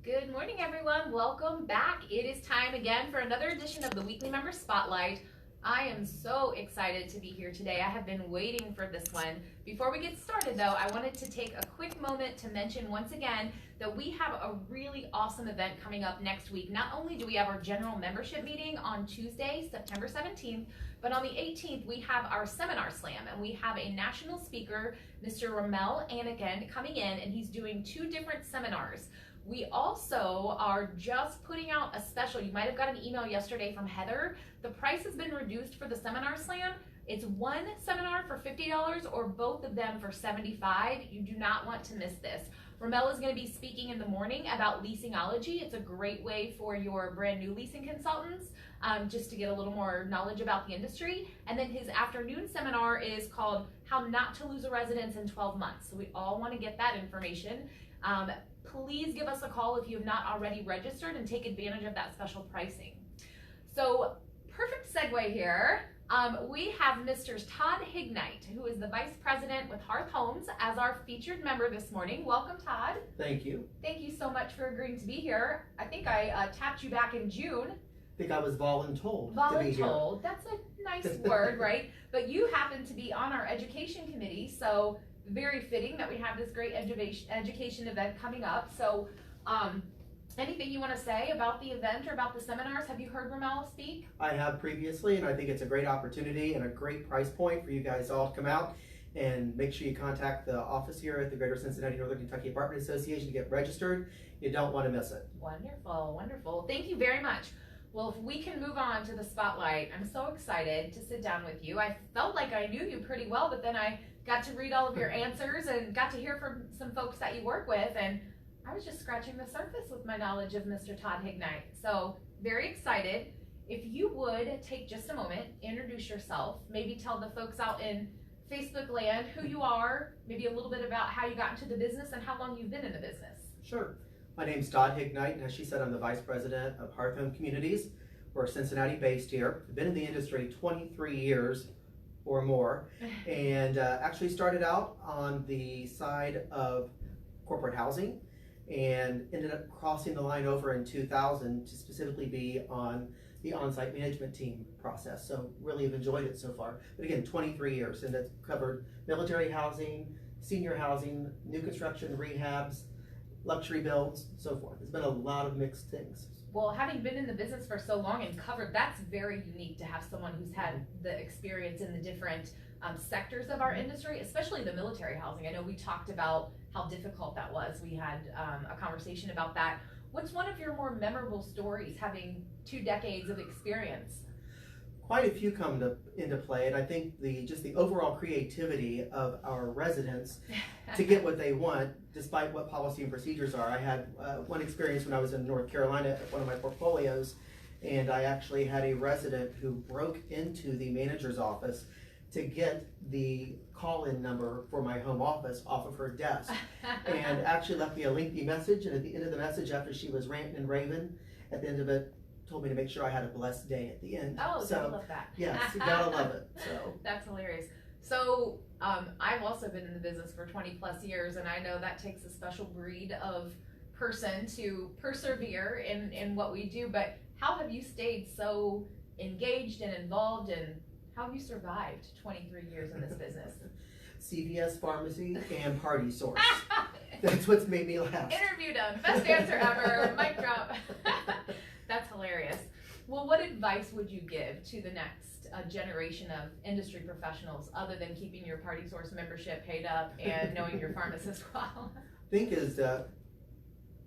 Good morning, everyone. Welcome back. It is time again for another edition of the Weekly Member Spotlight. I am so excited to be here today. I have been waiting for this one. Before we get started, though, I wanted to take a quick moment to mention once again that we have a really awesome event coming up next week. Not only do we have our general membership meeting on Tuesday, September 17th, but on the 18th, we have our seminar slam, and we have a national speaker, Mr. Ramel Anakin, coming in, and he's doing 2 different seminars. We also are just putting out a special. You might have got an email yesterday from Heather. The price has been reduced for the seminar slam. It's one seminar for $50 or both of them for $75. You do not want to miss this. Ramel is going to be speaking in the morning about leasingology. It's a great way for your brand new leasing consultants just to get a little more knowledge about the industry. And then his afternoon seminar is called How Not to Lose a Residence in 12 Months. So we all want to get that information. Please give us a call if you have not already registered and take advantage of that special pricing. So, perfect segue here. We have Mr. Todd Hignite, who is the Vice President with Hearth Homes, as our featured member this morning. Welcome, Todd. Thank you. Thank you so much for agreeing to be here. I think I tapped you back in June. I think I was voluntold to be here. Voluntold, that's a nice word, right? But you happen to be on our education committee, so very fitting that we have this great education event coming up. So anything you want to say about the event or about the seminars? Have you heard Ramel speak? I have previously, and I think it's a great opportunity and a great price point for you guys all to come out. And make sure you contact the office here at the Greater Cincinnati Northern Kentucky Apartment Association to get registered. You don't want to miss it. Wonderful, wonderful. Thank you very much. Well, if we can move on to the spotlight, I'm so excited to sit down with you. I felt like I knew you pretty well, but then I got to read all of your answers and got to hear from some folks that you work with, and I was just scratching the surface with my knowledge of Mr. Todd Hignite. So very excited. If you would take just a moment, introduce yourself, maybe tell the folks out in Facebook land who you are, maybe a little bit about how you got into the business and how long you've been in the business. Sure. My name's Todd Hignite, and as she said, I'm the Vice President of Hearth Home Communities. We're Cincinnati based here. I've been in the industry 23 years or more, and actually started out on the side of corporate housing and ended up crossing the line over in 2000 to specifically be on the on-site management team process. So really have enjoyed it so far. But again, 23 years, and it's covered military housing, senior housing, new construction, rehabs, luxury builds, so forth. It's been a lot of mixed things. Well, having been in the business for so long and covered, that's very unique to have someone who's had the experience in the different sectors of our industry, especially the military housing. I know we talked about how difficult that was. We had a conversation about that. What's one of your more memorable stories, having 2 decades of experience? Quite a few come into play, and I think just the overall creativity of our residents to get what they want, despite what policy and procedures are. I had one experience when I was in North Carolina at one of my portfolios, and I actually had a resident who broke into the manager's office to get the call-in number for my home office off of her desk, and actually left me a lengthy message, and at the end of the message, after she was ranting and raving, at the end of it, told me to make sure I had a blessed day at the end. Oh, so I love that. Yes, you gotta love it. So that's hilarious. So I've also been in the business for 20 plus years, and I know that takes a special breed of person to persevere in what we do. But how have you stayed so engaged and involved, and how have you survived 23 years in this business? CVS Pharmacy and Party Source. That's what's made me laugh. Interview done. Best answer ever. Mic drop. That's hilarious. Well, what advice would you give to the next generation of industry professionals, other than keeping your Party Source membership paid up and knowing your pharmacist well? I think is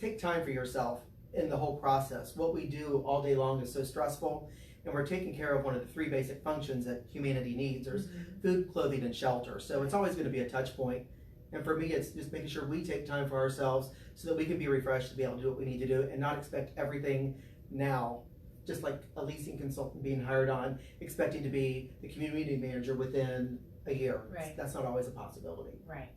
take time for yourself in the whole process. What we do all day long is so stressful, and we're taking care of one of the 3 basic functions that humanity needs. There's food, clothing, and shelter. So it's always going to be a touch point. And for me, it's just making sure we take time for ourselves so that we can be refreshed to be able to do what we need to do and not expect everything now, just like a leasing consultant being hired on, expecting to be the community manager within a year. Right. That's not always a possibility. Right.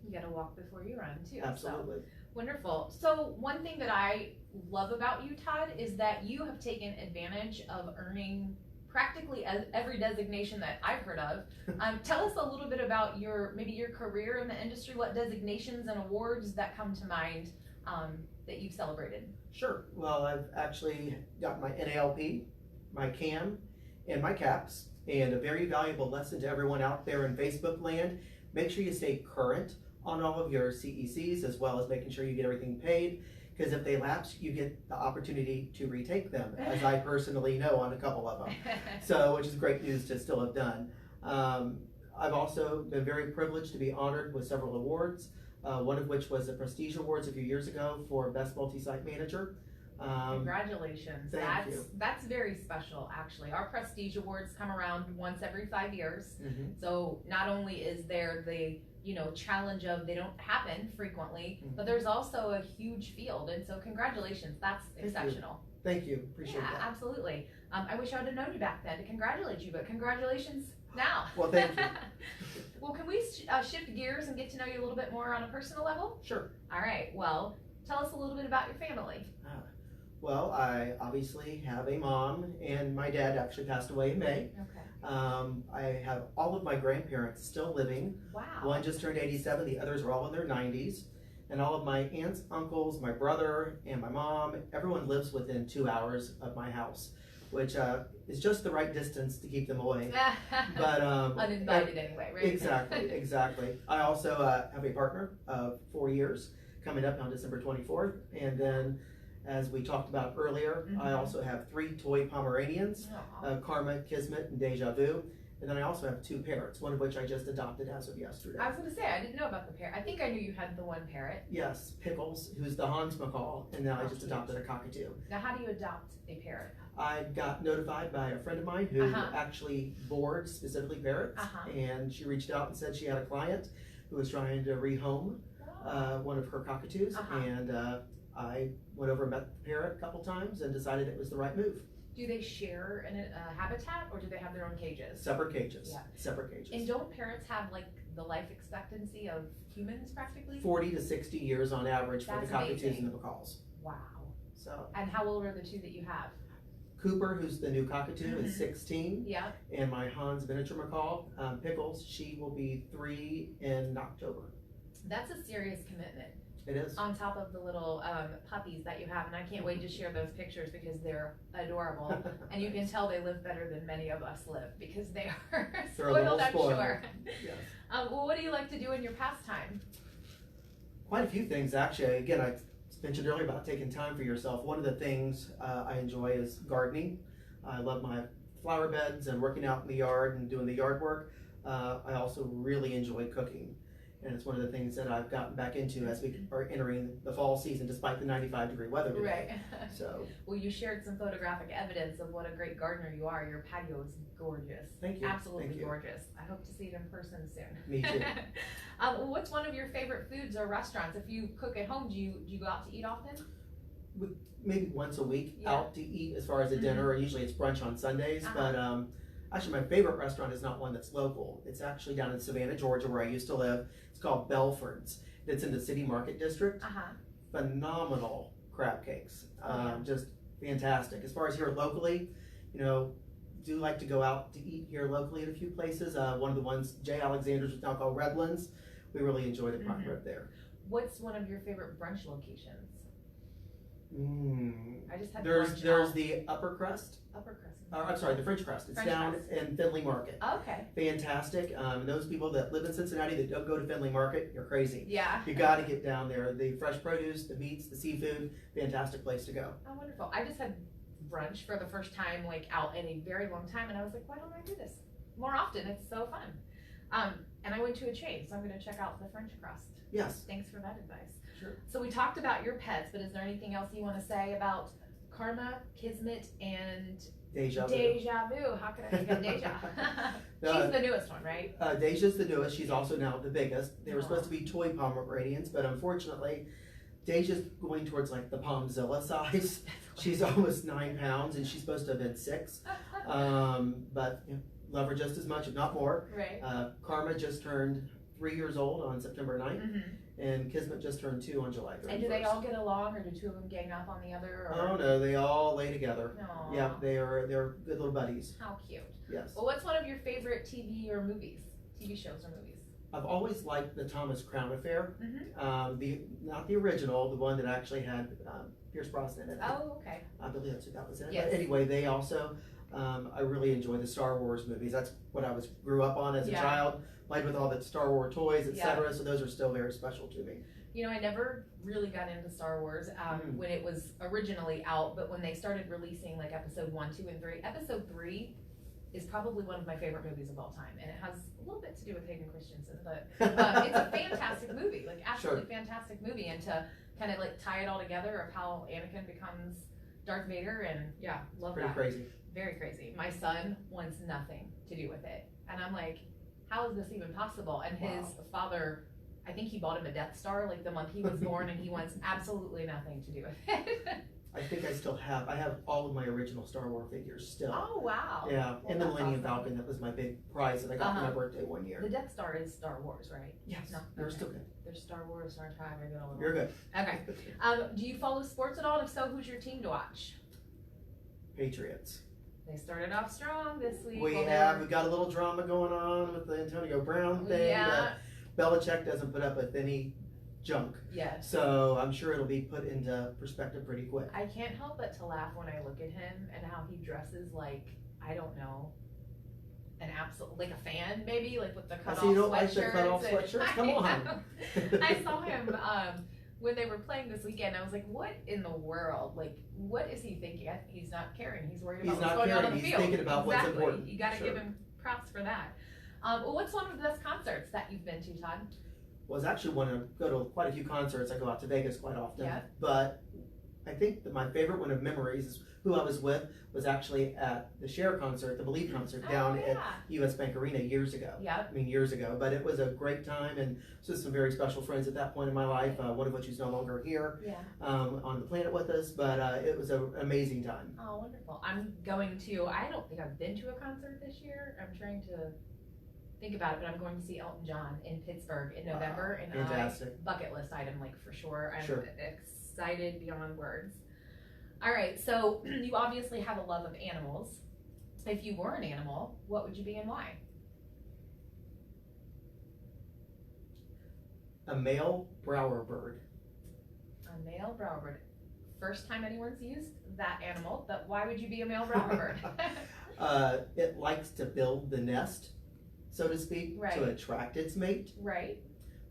You got to walk before you run, too. Absolutely. So, wonderful. So one thing that I love about you, Todd, is that you have taken advantage of earning practically every designation that I've heard of. Tell us a little bit about maybe your career in the industry, what designations and awards that come to mind that you've celebrated? Sure. Well, I've actually got my NALP, my CAM, and my CAPS. And a very valuable lesson to everyone out there in Facebook land, make sure you stay current on all of your CECs, as well as making sure you get everything paid. Because if they lapse, you get the opportunity to retake them, as I personally know on a couple of them. So, which is great news to still have done. I've also been very privileged to be honored with several awards, one of which was the Prestige Awards a few years ago for Best Multi-Site Manager. Congratulations. Thank you. That's very special, actually. Our Prestige Awards come around once every 5 years. Mm-hmm. So not only is there the challenge of they don't happen frequently, but there's also a huge field, and so congratulations. That's exceptional. Thank you. Appreciate that. Absolutely. I wish I would have known you back then to congratulate you, but congratulations now. Well, thank you. Well, can we shift gears and get to know you a little bit more on a personal level? Sure. All right. Well, tell us a little bit about your family. Well, I obviously have a mom, and my dad actually passed away in May. Okay. I have all of my grandparents still living. Wow. One just turned 87, the others are all in their 90s. And all of my aunts, uncles, my brother, and my mom, everyone lives within 2 hours of my house, which is just the right distance to keep them away. But uninvited anyway, right? Exactly. I also have a partner of 4 years coming up on December 24th. And then, as we talked about earlier, I also have 3 toy Pomeranians, Karma, Kismet, and Deja Vu. And then I also have 2 parrots, one of which I just adopted as of yesterday. I was going to say, I didn't know about the parrot. I think I knew you had the one parrot. Yes, Pickles, who's the Hans McCall, and now I just adopted a cockatoo. Now, how do you adopt a parrot? I got notified by a friend of mine who actually boards specifically parrots, and she reached out and said she had a client who was trying to rehome one of her cockatoos, and I went over and met the parrot a couple times and decided it was the right move. Do they share a habitat, or do they have their own cages? Separate cages. Yeah. Separate cages. And don't parrots have like the life expectancy of humans practically? 40 to 60 years on average for That's the cockatoos amazing. and the macaws. Wow. So. And how old are the 2 that you have? Cooper, who's the new cockatoo, is 16. Yeah. And my Hans miniature macaw, Pickles, she will be 3 in October. That's a serious commitment. It is. On top of the little puppies that you have, and I can't wait to share those pictures because they're adorable, and you can tell they live better than many of us live because they are spoiled, I'm sure. Yes. Well, what do you like to do in your pastime? Quite a few things, actually. Again, I mentioned earlier about taking time for yourself. One of the things I enjoy is gardening. I love my flower beds and working out in the yard and doing the yard work. I also really enjoy cooking. And it's one of the things that I've gotten back into as we are entering the fall season, despite the 95-degree weather today. Right. So. Well, you shared some photographic evidence of what a great gardener you are. Your patio is gorgeous. Thank you. Absolutely Thank you. Gorgeous. I hope to see it in person soon. Me too. What's one of your favorite foods or restaurants? If you cook at home, do you go out to eat often? Maybe once a week out to eat as far as a dinner. Usually it's brunch on Sundays, but actually my favorite restaurant is not one that's local. It's actually down in Savannah, Georgia, where I used to live. It's called Belford's. It's in the City Market District. Phenomenal crab cakes. Just fantastic. As far as here locally, do like to go out to eat here locally at a few places. One of the ones, Jay Alexander's, is now called Redlands. We really enjoy the prime rib there. What's one of your favorite brunch locations? I just had There's the Upper Crust. Upper Crust. I'm sorry, the French Crust. It's French down Crust. in Findlay Market. Okay. Fantastic. Those people that live in Cincinnati that don't go to Findlay Market, you're crazy. Yeah. You got to get down there. The fresh produce, the meats, the seafood, fantastic place to go. Oh, wonderful. I just had brunch for the first time, like out in a very long time, and I was like, why don't I do this more often? It's so fun. And I went to a chain, so I'm going to check out the French Crust. Yes. Thanks for that advice. Sure. So we talked about your pets, but is there anything else you want to say about Karma, Kismet, and Deja Vu? Deja Vu. How could I forget Deja? She's the newest one, right? Deja's the newest. She's also now the biggest. They were supposed to be toy Pomeranians, but unfortunately, Deja's going towards like the Pomzilla size. She's almost 9 pounds, and she's supposed to have been 6. But love her just as much, if not more. Right. Karma just turned 3 years old on September 9th. And Kismet just turned 2 on July 31st. And do they all get along, or do 2 of them gang up on the other? Or? Oh no, they all lay together. Aww. Yeah, they're good little buddies. How cute. Yes. Well, what's one of your favorite TV or movies? TV shows or movies? I've always liked the Thomas Crown Affair. Mm-hmm. Not the original, the one that actually had Pierce Brosnan in it. Oh, okay. I believe that's what that was in it. Yes. But anyway, they also, I really enjoy the Star Wars movies. That's what I grew up on as a child. Played with all the Star Wars toys, etc. So those are still very special to me. You know, I never really got into Star Wars when it was originally out, but when they started releasing like episode 1, 2, and 3, episode 3 is probably one of my favorite movies of all time, and it has a little bit to do with Hayden Christensen, but it's a fantastic movie, like absolutely fantastic movie, and to kind of like tie it all together of how Anakin becomes Darth Vader, and love that. Pretty crazy. Very crazy. My son wants nothing to do with it, and I'm like, how is this even possible? And his father, I think he bought him a Death Star like the month he was born, and he wants absolutely nothing to do with it. I think I have all of my original Star Wars figures still. Oh, wow. Yeah, Well, and the that's Millennium awesome. Falcon, that was my big prize that I got for my birthday one year. The Death Star is Star Wars, right? Yes, No, they're okay. still good. There's Star Wars, Star Trek, I get all of them. You're good. Okay. Do you follow sports at all? If so, who's your team to watch? Patriots. They started off strong this week. We've got a little drama going on with the Antonio Brown thing. Yeah. But Belichick doesn't put up with any junk. Yes. So I'm sure it'll be put into perspective pretty quick. I can't help but to laugh when I look at him and how he dresses like, I don't know, an absolute, like a fan maybe, like with the cutoff So you don't sweatshirts. like the cutoff sweatshirts? Come on. I saw him when they were playing this weekend. I was like, what in the world? Like, what is he thinking? He's not caring. He's worried about what's going on in the field. He's thinking about what's important. You got to give him props for that. Well, what's one of the best concerts that you've been to, Todd? Well, I actually want to go to quite a few concerts. I go out to Vegas quite often. Yeah. But I think that my favorite one of memories is who I was with was actually at the Cher concert, the Believe concert down at US Bank Arena years ago. Yeah. I mean, years ago. But it was a great time, and just some very special friends at that point in my life, one of which is no longer here on the planet with us. But it was an amazing time. Oh, wonderful. I'm going to, I don't think I've been to a concert this year. I'm trying to think about it, but I'm going to see Elton John in Pittsburgh in November. And fantastic. Bucket list item, like for sure. I'm excited beyond words. All right, so you obviously have a love of animals. If you were an animal, what would you be and why? A male brower bird. A male brower bird. First time anyone's used that animal, but why would you be a male brower bird? It likes to build the nest, so to speak, to attract its mate. Right.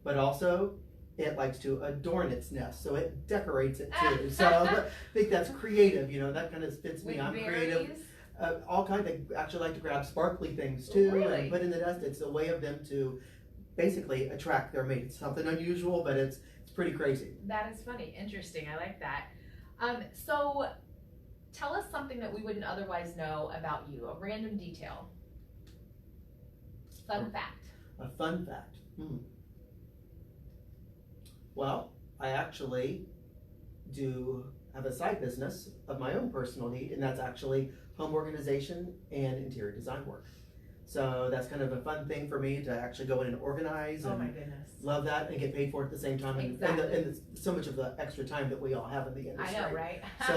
But also, it likes to adorn its nest, so it decorates it too. So I think that's creative, that kind of fits me. I'm creative. All kinds, they actually like to grab sparkly things too and put in the nest. It's a way of them to basically attract their mate. It's something unusual, but it's pretty crazy. That is funny. Interesting. I like that. So tell us something that we wouldn't otherwise know about you, a random detail. Fun fact. A fun fact. Well, I actually do have a side business of my own personal need, and that's actually home organization and interior design work. So that's kind of a fun thing for me to actually go in and organize. Oh and my goodness. Love that, and get paid for it at the same time. Exactly. And so much of the extra time that we all have in the industry. I know, right? So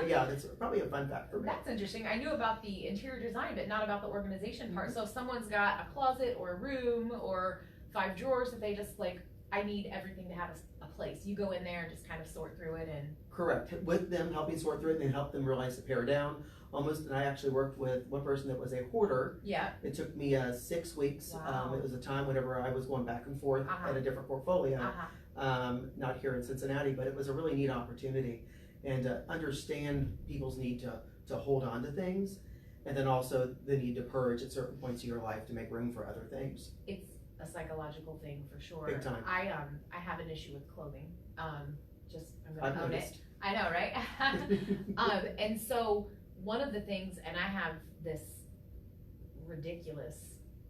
yeah, that's probably a fun fact for me. That's interesting. I knew about the interior design, but not about the organization part. So if someone's got a closet or a room or 5 drawers that they just like, I need everything to have a place. You go in there and just kind of sort through it and. Correct. With them helping sort through it and then help them realize to pare down. Almost, and I actually worked with one person that was a hoarder. Yeah. It took me 6 weeks. Wow. It was a time whenever I was going back and forth at a different portfolio. Not here in Cincinnati, but it was a really neat opportunity. And to understand people's need to hold on to things, and then also the need to purge at certain points of your life to make room for other things. It's a psychological thing for sure. Big time. I have an issue with clothing. I'm gonna own noticed. it. I know, right? And so one of the things, and I have this ridiculous,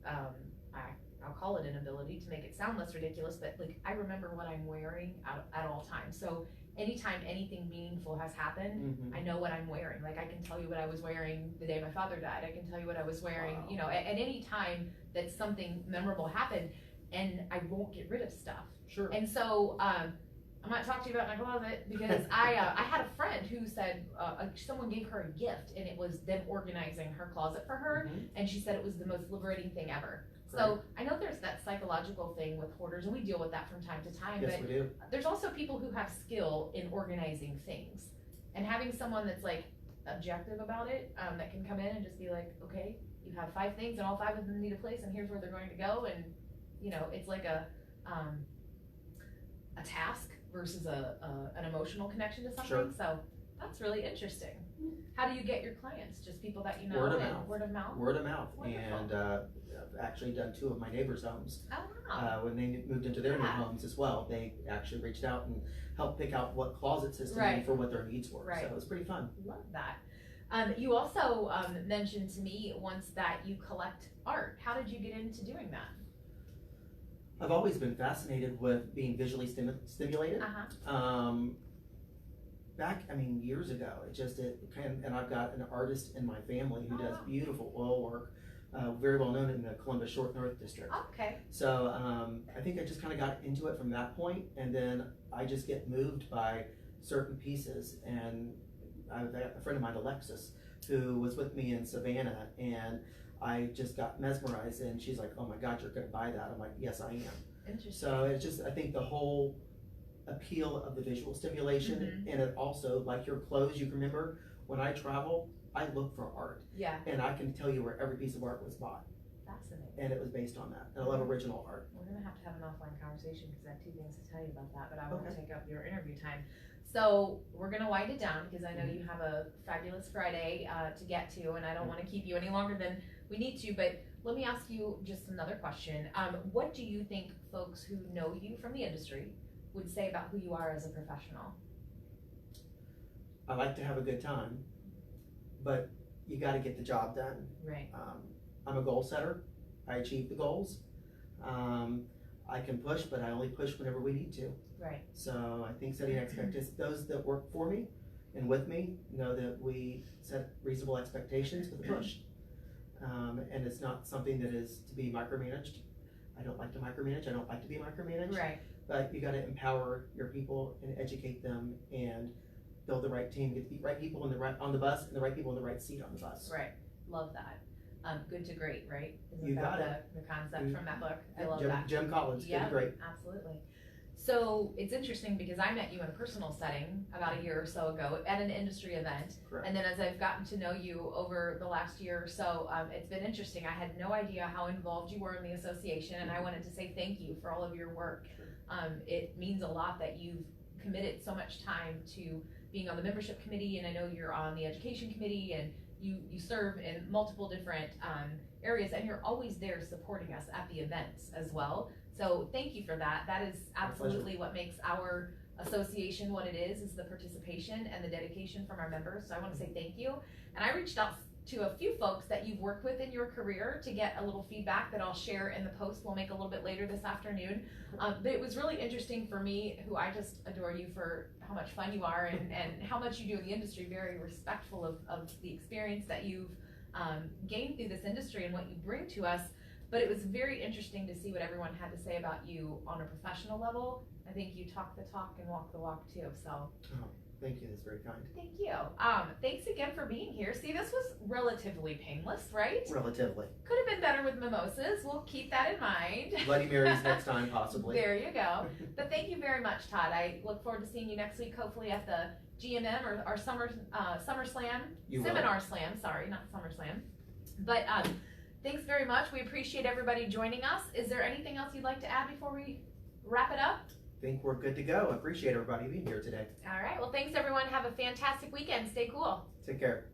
I'll call it an ability to make it sound less ridiculous, but like I remember what I'm wearing at all times. So anytime anything meaningful has happened, I know what I'm wearing. Like I can tell you what I was wearing the day my father died. I can tell you what I was wearing, at any time that something memorable happened, and I won't get rid of stuff. Sure. And so I'm not talking to you about my closet because I had a friend who said someone gave her a gift and it was them organizing her closet for her, and she said it was the most liberating thing ever. So I know there's that psychological thing with hoarders, and we deal with that from time to time, Yes, but we do. there's also people who have skill in organizing things. And having someone that's like objective about it, that can come in and just be like, okay, you have 5 things and all 5 of them need a place and here's where they're going to go, and you know, it's like a task versus an emotional connection to something. Sure. So that's really interesting. How do you get your clients? Just people that you know? Word of and mouth. Word of mouth? Word of mouth. Wonderful. And I've actually done 2 of my neighbors' homes. Oh wow. When they moved into their new Yeah. homes as well, they actually reached out and helped pick out what closet system Right. for what their needs were. Right. So it was pretty fun. Love that. You also mentioned to me once that you collect art. How did you get into doing that? I've always been fascinated with being visually stimulated. Back, years ago, and I've got an artist in my family who does wow. beautiful oil work, very well known in the Columbus Short North District. Okay. So I think I just kind of got into it from that point, and then I just get moved by certain pieces. And I have a friend of mine, Alexis, who was with me in Savannah, and I just got mesmerized, and she's like, "Oh my God, you're going to buy that?" I'm like, "Yes, I am." Interesting. So it's just, I think the whole appeal of the visual stimulation, and it also, like your clothes, you can remember when I travel, I look for art, Yeah. and I can tell you where every piece of art was bought, Fascinating. and it was based on that. And I love original art. We're gonna have to have an offline conversation because I have 2 things to tell you about that, but I won't Okay. take up your interview time. So we're gonna wind it down because I know you have a fabulous Friday to get to, and I don't want to keep you any longer than we need to. But let me ask you just another question. What do you think folks who know you from the industry would say about who you are as a professional? I like to have a good time, but you got to get the job done. Right. I'm a goal setter. I achieve the goals. I can push, but I only push whenever we need to. Right. So I think setting expectations, those that work for me and with me know that we set reasonable expectations for the push. And it's not something that is to be micromanaged. I don't like to micromanage. I don't like to be micromanaged. Right. But you got to empower your people and educate them and build the right team, get the right people on the bus and the right people in the right seat on the bus. Right. Love that. Good to great, right? Isn't You that got the concept from that book? I love Jim, that. Jim Collins, Yeah, good to great. absolutely. So it's interesting because I met you in a personal setting about a year or so ago at an industry event. Correct. And then as I've gotten to know you over the last year or so, it's been interesting. I had no idea how involved you were in the association, and I wanted to say thank you for all of your work. It means a lot that you've committed so much time to being on the membership committee, and I know you're on the education committee, and you serve in multiple different areas, and you're always there supporting us at the events as well. So thank you for that. That is absolutely what makes our association what it is the participation and the dedication from our members. So I want to say thank you. And I reached out to a few folks that you've worked with in your career to get a little feedback that I'll share in the post we'll make a little bit later this afternoon. But it was really interesting for me, who I just adore you for how much fun you are and how much you do in the industry, very respectful of the experience that you've gained through this industry and what you bring to us. But it was very interesting to see what everyone had to say about you on a professional level. I think you talk the talk and walk the walk too. So Thank you, that's very kind. thank you. Thanks again for being here. See, this was relatively painless, right? Relatively. Could have been better with mimosas. We'll keep that in mind. Bloody Marys next time, possibly. There you go. But thank you very much, Todd. I look forward to seeing you next week, hopefully at the GMM or our Summer Slam, Seminar Slam, sorry, not Summer Slam. But thanks very much. We appreciate everybody joining us. Is there anything else you'd like to add before we wrap it up? I think we're good to go. I appreciate everybody being here today. All right. Well, thanks everyone. Have a fantastic weekend. Stay cool. Take care.